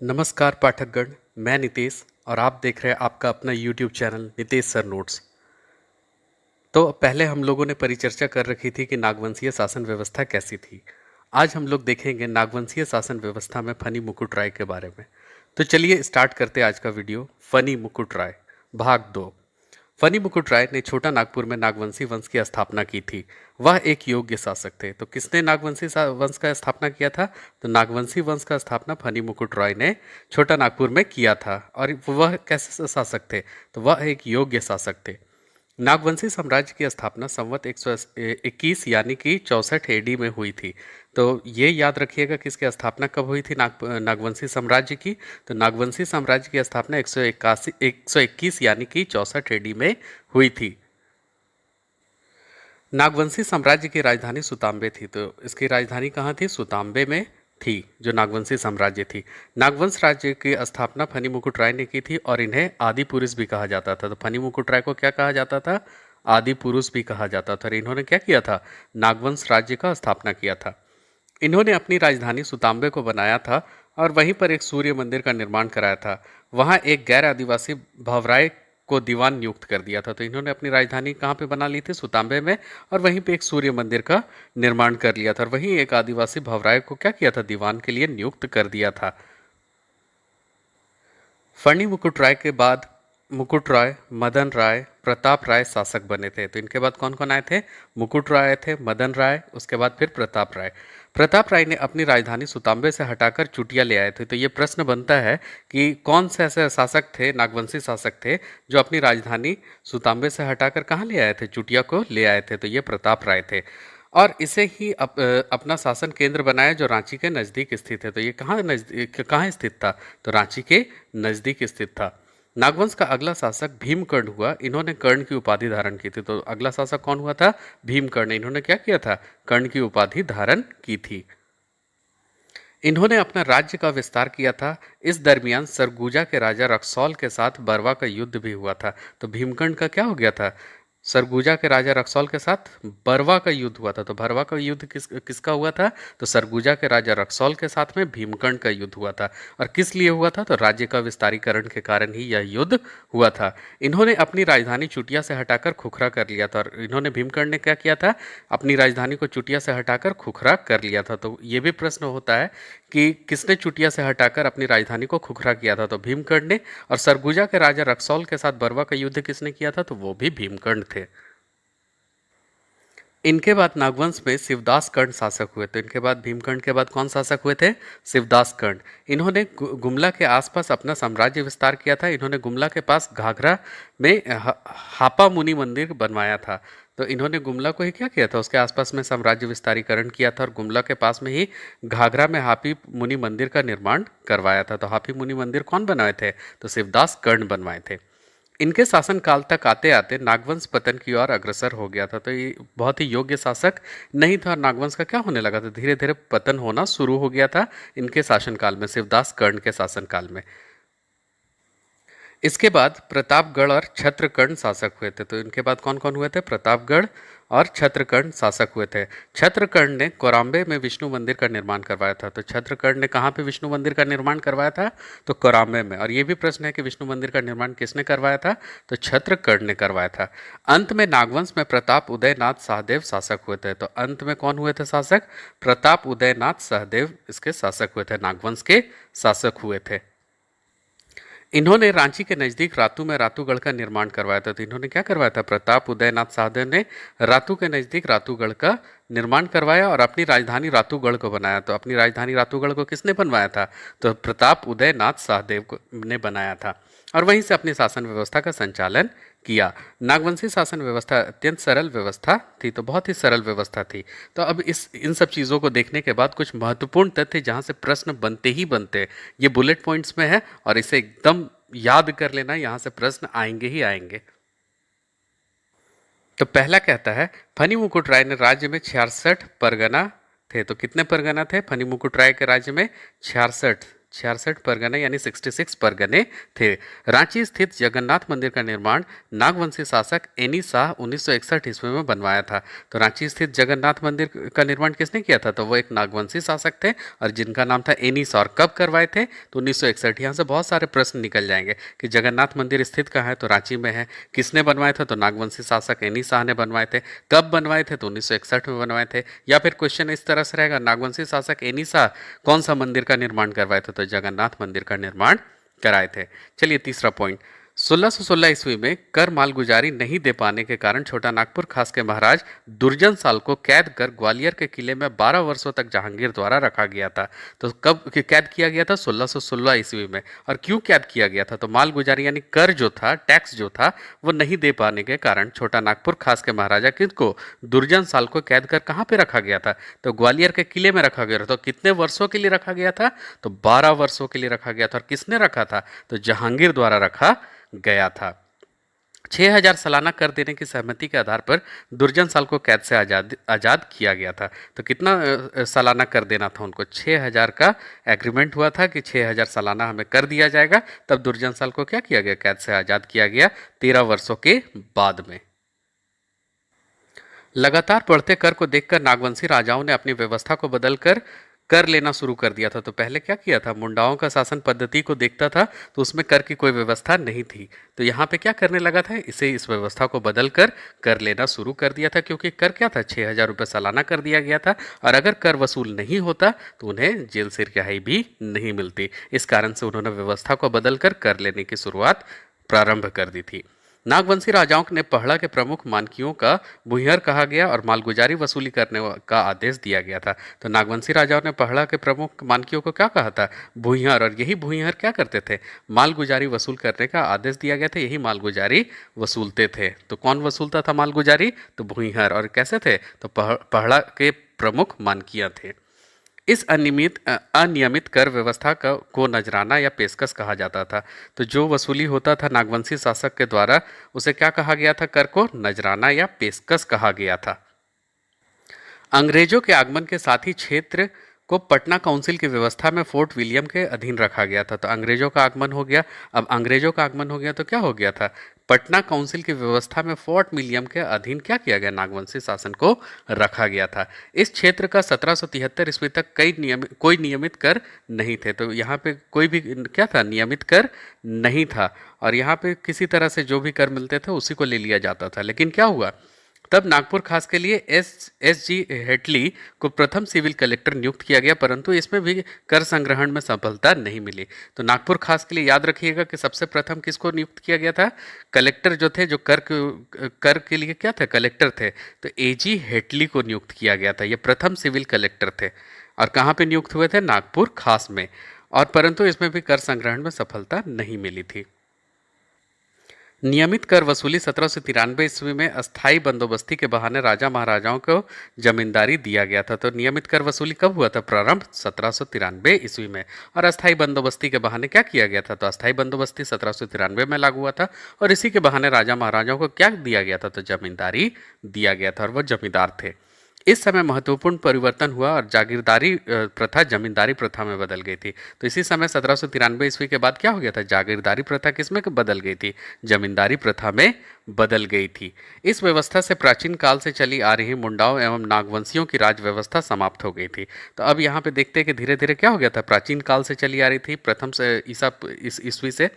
नमस्कार पाठकगण, मैं नितेश और आप देख रहे हैं आपका अपना YouTube channel Nitesh sir notes. तो पहले हम लोगों ने परिचर्चा कर रखी थी कि नागवंशीय शासन व्यवस्था कैसी थी। आज हम लोग देखेंगे नागवंशीय शासन व्यवस्था में फनी मुकुट राय के बारे में। तो चलिए स्टार्ट करते हैं आज का वीडियो। फनी मुकुट राय भाग 2। फनी मुकुट राय ने छोटा नागपुर में नागवंशी वंश की स्थापना की थी। वह एक योग्य शासक थे। तो किसने नागवंशी वंश का स्थापना किया था? तो नागवंशी वंश का स्थापना फनी मुकुट राय ने छोटा नागपुर में किया था। और वह कैसे शासक थे? तो वह एक योग्य शासक थे। नागवंशी साम्राज्य की स्थापना संवत 121 यानी कि 64 एडी में हुई थी। तो ये याद रखिएगा कि इसकी स्थापना कब हुई थी नागवंशी साम्राज्य की। तो नागवंशी साम्राज्य की स्थापना 121 यानी कि 64 एडी में हुई थी। नागवंशी साम्राज्य की राजधानी सुताम्बे थी। तो इसकी राजधानी कहाँ थी? सुताम्बे में थी, जो नागवंशी साम्राज्य थी। नागवंश राज्य की स्थापना फनी मुकुट राय ने की थी और इन्हें आदि पुरुष भी कहा जाता था। तो फनी मुकुट राय को क्या कहा जाता था? आदि पुरुष भी कहा जाता था। और इन्होंने क्या किया था? नागवंश राज्य का स्थापना किया था। इन्होंने अपनी राजधानी सुताम्बे को बनाया था और वहीं पर एक सूर्य मंदिर का निर्माण कराया था। वहां एक गैर आदिवासी भवराय को दीवान नियुक्त कर दिया था। तो इन्होंने अपनी राजधानी कहाँ पे बना ली थी? सुताम्बे में। और वहीं पे एक सूर्य मंदिर का निर्माण कर लिया था और वहीं एक आदिवासी भवराय को क्या किया था? दीवान के लिए नियुक्त कर दिया था। फनी मुकुट राय के बाद मुकुट राय, मदन राय, प्रताप राय शासक बने थे। तो इनके बाद कौन कौन आए थे? मुकुट राय आए थे, मदन राय, उसके बाद फिर प्रताप राय। प्रताप राय ने अपनी राजधानी सुताम्बे से हटाकर चुटिया ले आए थे। तो ये प्रश्न बनता है कि कौन से ऐसे शासक थे, नागवंशी शासक थे, जो अपनी राजधानी सुताम्बे से हटाकर कहाँ ले आए थे? चुटिया को ले आए थे। तो ये प्रताप राय थे। और इसे ही अपना शासन केंद्र बनाया, जो रांची के नज़दीक स्थित है। तो ये कहाँ स्थित था? तो रांची के नज़दीक स्थित था। नागवंश का अगला शासक भीमकर्ण हुआ। इन्होंने कर्ण की उपाधि धारण की थी। तो अगला शासक कौन हुआ था? भीमकर्ण। इन्होंने क्या किया था? कर्ण की उपाधि धारण की थी। इन्होंने अपना राज्य का विस्तार किया था। इस दरमियान सरगुजा के राजा रक्सौल के साथ बरवा का युद्ध भी हुआ था। तो भीमकर्ण का क्या हो गया था? सरगुजा के राजा रक्सौल के साथ बरवा का युद्ध हुआ था। तो बरवा का युद्ध किसका हुआ था? तो सरगुजा के राजा रक्सौल के साथ में भीमकर्ण का युद्ध हुआ था। और किस लिए हुआ था? तो राज्य का विस्तारीकरण के कारण ही यह युद्ध हुआ था। इन्होंने अपनी राजधानी चुटिया से हटाकर खुखरा कर लिया था। और इन्होंने भीमकर्ण ने क्या किया था? अपनी राजधानी को चुटिया से हटाकर खुखरा कर लिया था। तो ये भी प्रश्न होता है कि किसने चुटिया से हटाकर अपनी राजधानी को खुखरा किया था? तो भीमकर्ण ने। और सरगुजा के राजा रक्सौल के साथ बरवा का युद्ध किसने किया था? तो वो भी भीमकर्ण थे। इनके बाद नागवंश में शिवदास कर्ण शासक हुए। तो इनके बाद भीमकर्ण के बाद कौन शासक हुए थे? शिवदास कर्ण। इन्होंने गुमला के आसपास अपना साम्राज्य विस्तार किया था। इन्होंने गुमला के पास घाघरा में हापा मुनि मंदिर बनवाया था। तो इन्होंने गुमला को ही क्या किया था? उसके आसपास में साम्राज्य विस्तारीकरण किया था और गुमला के पास में ही घाघरा में हापी मुनि मंदिर का निर्माण करवाया था। तो हापी मुनि मंदिर कौन बनवाए थे? तो शिवदास कर्ण बनवाए थे। इनके शासन काल तक आते आते नागवंश पतन की ओर अग्रसर हो गया था। तो ये बहुत ही योग्य शासक नहीं था और नागवंश का क्या होने लगा था? धीरे धीरे पतन होना शुरू हो गया था इनके शासनकाल में, शिवदास कर्ण के शासनकाल में। इसके बाद प्रतापगढ़ और छत्रकर्ण शासक हुए थे। तो इनके बाद कौन कौन हुए थे? प्रतापगढ़ और छत्रकर्ण शासक हुए थे। छत्रकर्ण ने कोराम्बे में विष्णु मंदिर का निर्माण करवाया था। तो छत्रकर्ण ने कहाँ पे विष्णु मंदिर का निर्माण करवाया था? तो कोराम्बे में। और ये भी प्रश्न है कि विष्णु मंदिर का निर्माण किसने करवाया था? तो छत्रकर्ण ने करवाया था। अंत में नागवंश में प्रताप उदयनाथ सहदेव शासक हुए थे। तो अंत में कौन हुए थे शासक? प्रताप उदयनाथ सहदेव इसके शासक हुए थे, नागवंश के शासक हुए थे। इन्होंने रांची के नजदीक रातू में रातूगढ़ का निर्माण करवाया था। तो इन्होंने क्या करवाया था? प्रताप उदयनाथ सहदेव ने रातू के नजदीक रातूगढ़ का निर्माण करवाया और अपनी राजधानी रातूगढ़ को बनाया। तो अपनी राजधानी रातूगढ़ को किसने बनवाया था? तो प्रताप उदयनाथ सहदेव ने बनाया था और वहीं से अपनी शासन व्यवस्था का संचालन किया। नागवंशी शासन व्यवस्था अत्यंत सरल व्यवस्था थी। तो बहुत ही सरल व्यवस्था थी। तो अब इन सब चीज़ों को देखने के बाद कुछ महत्वपूर्ण तथ्य जहाँ से प्रश्न बनते ही बनते हैं, ये बुलेट पॉइंट्स में है और इसे एकदम याद कर लेना, यहाँ से प्रश्न आएंगे ही आएंगे। तो पहला कहता है, फनी मुकुट राय ने राज्य में 66 परगना थे। तो कितने परगना थे फनी मुकुट राय के राज्य में? 66 66 परगने यानी 66 परगने थे। रांची स्थित जगन्नाथ मंदिर का निर्माण नागवंशी शासक एनी शाह 1961 ईस्वी में बनवाया था। तो रांची स्थित जगन्नाथ मंदिर का निर्माण किसने किया था? तो वो एक नागवंशी शासक थे और जिनका नाम था एनी शाह। और कब करवाए थे? तो 1961। यहाँ से बहुत सारे प्रश्न निकल जाएंगे कि जगन्नाथ मंदिर स्थित कहाँ है? तो रांची में है। किसने बनवाए थे? तो नागवंशी शासक एनी शाह ने बनवाए थे। कब बनवाए थे? तो 1961 में बनवाए थे। या फिर क्वेश्चन इस तरह से रहेगा, नागवंशी शासक एनी शाह कौन सा मंदिर का निर्माण करवाए थे? तो जगन्नाथ मंदिर का निर्माण कराए थे। चलिए तीसरा पॉइंट, 1616 ईस्वी में कर मालगुजारी नहीं दे पाने के कारण छोटा नागपुर खास के महाराज दुर्जन साल को कैद कर ग्वालियर के किले में 12 वर्षों तक जहांगीर द्वारा रखा गया था। तो कब कैद किया गया था? 1616 ईस्वी में। और क्यों कैद किया गया था? तो मालगुजारी यानी कर जो था, टैक्स जो था, वो नहीं दे पाने के कारण छोटा नागपुर खास के महाराजा किसको, दुर्जन साल को कैद कर कहाँ पे रखा गया था? तो ग्वालियर के किले में रखा गया था। तो कितने वर्षों के लिए रखा गया था? तो 12 वर्षों के लिए रखा गया था। और किसने रखा था? तो जहांगीर द्वारा रखा गया था। 6000 सालाना कर देने की सहमति के आधार पर दुर्जन साल को कैद से आजाद किया गया था। तो कितना सालाना कर देना था उनको? 6000 का एग्रीमेंट हुआ था कि 6000 सालाना हमें कर दिया जाएगा। तब दुर्जन साल को क्या किया गया? कैद से आजाद किया गया 13 वर्षों के बाद में। लगातार बढ़ते कर को देखकर नागवंशी राजाओं ने अपनी व्यवस्था को बदलकर कर लेना शुरू कर दिया था। तो पहले क्या किया था? मुंडाओं का शासन पद्धति को देखता था तो उसमें कर की कोई व्यवस्था नहीं थी। तो यहाँ पे क्या करने लगा था? इस व्यवस्था को बदलकर कर लेना शुरू कर दिया था, क्योंकि कर क्या था? 6000 रुपये सालाना कर दिया गया था। और अगर कर वसूल नहीं होता तो उन्हें जेल से रिहाई भी नहीं मिलती। इस कारण से उन्होंने व्यवस्था को बदलकर कर लेने की शुरुआत प्रारंभ कर दी थी। नागवंशी राजाओं ने पहड़ा के प्रमुख मानकियों का भूंयहर कहा गया और मालगुजारी वसूली करने का आदेश दिया गया था। तो नागवंशी राजाओं ने पहड़ा के प्रमुख मानकियों को क्या कहा था? भूंयहर। और यही भूंयहर क्या करते थे? मालगुजारी वसूल करने का आदेश दिया गया था, यही मालगुजारी वसूलते थे। तो कौन वसूलता था मालगुजारी? तो भूंयहर। और कैसे थे? तो पहड़ा के प्रमुख मानकिया थे। इस अनियमित कर व्यवस्था को नजराना या पेशकश कहा जाता था। तो जो वसूली होता था नागवंशी शासक के द्वारा, उसे क्या कहा गया था? कर को नजराना या पेशकश कहा गया था। अंग्रेजों के आगमन के साथ ही क्षेत्र को पटना काउंसिल की व्यवस्था में फोर्ट विलियम के अधीन रखा गया था। तो अंग्रेजों का आगमन हो गया। अब अंग्रेजों का आगमन हो गया तो क्या हो गया था? पटना काउंसिल की व्यवस्था में फोर्ट विलियम के अधीन क्या किया गया? नागवंशी शासन को रखा गया था। इस क्षेत्र का 1773 ईस्वी तक कोई नियमित कर नहीं थे। तो यहाँ पे कोई भी क्या था? नियमित कर नहीं था। और यहाँ पे किसी तरह से जो भी कर मिलते थे उसी को ले लिया जाता था। लेकिन क्या हुआ? तब नागपुर खास के लिए एस जी हेटली को प्रथम सिविल कलेक्टर नियुक्त किया गया, परंतु इसमें भी कर संग्रहण में सफलता नहीं मिली। तो नागपुर खास के लिए याद रखिएगा कि सबसे प्रथम किसको नियुक्त किया गया था? कलेक्टर जो थे, जो कर के लिए क्या थे? कलेक्टर थे। तो एजी हेटली को नियुक्त किया गया था। ये प्रथम सिविल कलेक्टर थे। और कहाँ पे नियुक्त हुए थे? नागपुर खास में। और परंतु इसमें भी कर संग्रहण में सफलता नहीं मिली थी। नियमित कर वसूली 1793 ईस्वी में अस्थाई बंदोबस्ती के बहाने राजा महाराजाओं को जमींदारी दिया गया था। तो नियमित कर वसूली कब हुआ था? प्रारंभ 1793 ईस्वी में। और अस्थाई बंदोबस्ती के बहाने क्या किया गया था? तो अस्थाई बंदोबस्ती 1793 में लागू हुआ था। और इसी के बहाने राजा महाराजाओं को क्या दिया गया था? तो जमींदारी दिया गया था और वह जमींदार थे। इस समय महत्वपूर्ण परिवर्तन हुआ और जागीरदारी प्रथा जमींदारी प्रथा में बदल गई थी। तो इसी समय 1793 ईस्वी के बाद क्या हो गया था? जागीरदारी प्रथा किसमें बदल गई थी? जमींदारी प्रथा में बदल गई थी। इस व्यवस्था से प्राचीन काल से चली आ रही मुंडाओं एवं नागवंशियों की राज व्यवस्था समाप्त हो गई थी। तो अब यहाँ पे देखते हैं कि धीरे धीरे क्या हो गया था? प्राचीन काल से चली आ रही थी, प्रथम से ईस्वी से,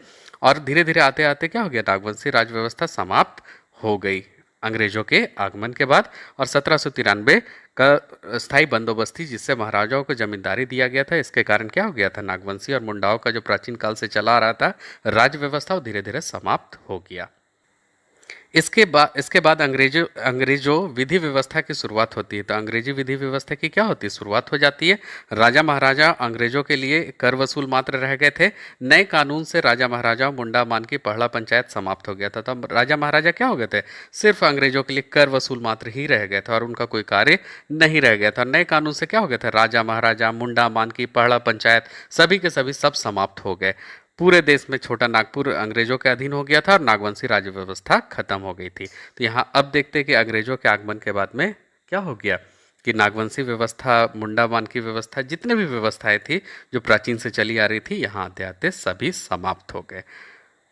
और धीरे धीरे आते आते क्या हो गया? नागवंशी राज व्यवस्था समाप्त हो गई अंग्रेजों के आगमन के बाद। और 1793 का स्थायी बंदोबस्ती, जिससे महाराजाओं को जमींदारी दिया गया था, इसके कारण क्या हो गया था? नागवंशी और मुंडाओं का जो प्राचीन काल से चला आ रहा था राज व्यवस्था, वो धीरे धीरे समाप्त हो गया। इसके बाद अंग्रेजों विधि व्यवस्था की शुरुआत होती है। तो अंग्रेजी विधि व्यवस्था की क्या होती है? शुरुआत हो जाती है। राजा महाराजा अंग्रेजों के लिए कर वसूल मात्र रह गए थे। नए कानून से राजा महाराजा मुंडा मान की पहला पंचायत समाप्त हो गया था। तब राजा महाराजा क्या हो गए थे? सिर्फ अंग्रेजों के लिए कर वसूल मात्र ही रह गए थे और उनका कोई कार्य नहीं रह गया था। नए कानून से क्या हो गया था? राजा महाराजा मुंडा मान की पहला पंचायत सभी के सभी सब समाप्त हो गए। पूरे देश में छोटा नागपुर अंग्रेजों के अधीन हो गया था और नागवंशी राज्य व्यवस्था खत्म हो गई थी। तो यहाँ अब देखते हैं कि अंग्रेजों के आगमन के बाद में क्या हो गया कि नागवंशी व्यवस्था, मुंडामान की व्यवस्था, जितने भी व्यवस्थाएं थी जो प्राचीन से चली आ रही थी, यहाँ आते आते सभी समाप्त हो गए।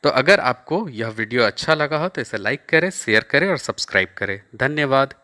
तो अगर आपको यह वीडियो अच्छा लगा हो तो इसे लाइक करें, शेयर करें और सब्सक्राइब करें। धन्यवाद।